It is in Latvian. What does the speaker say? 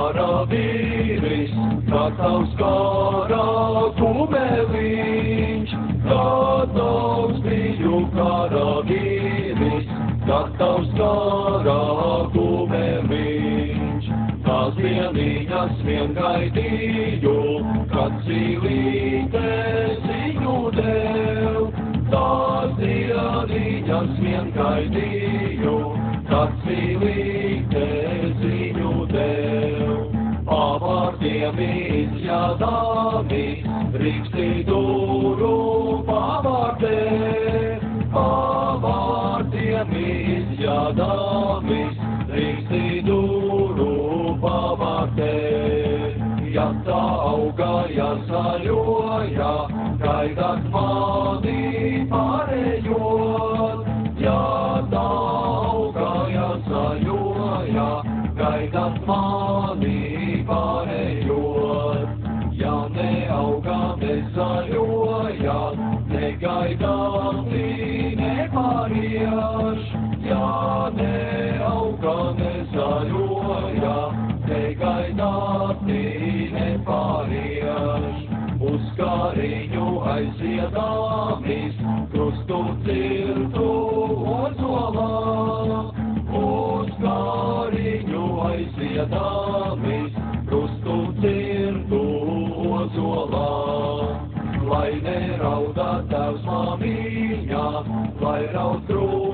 karavīris, gatavs kara kumeliņš, gatavs biju karavīris, gatavs kara kumeliņš. Tās dieniņas vien gaidīju, kad zīlīte ziņu dev. Tās dieniņas vien gaidīju, kad zīlīte ziņu dev. Pavārdiem izjādāmi, Rīgstidūru pavārdē. Pavārdiem izjādāmi, Rīgstidūru pavārdē. Ja tā augaja zaļoja, gaidāt mani pārējot. Ja tā augaja zaļoja, gaidāt mani pārējot. Ja neauga nezaļoja, negaidāti nepārieš. Ja neauga nezaļoja, negaidāti nepārieš. Uz kāriņu aiziedāmis, krustu cirtu ozolā. Uz kāriņu aiziedāmis, krustu cirtu ozolā. Lai neraudā tavs māmiņā, lai raud krūtis.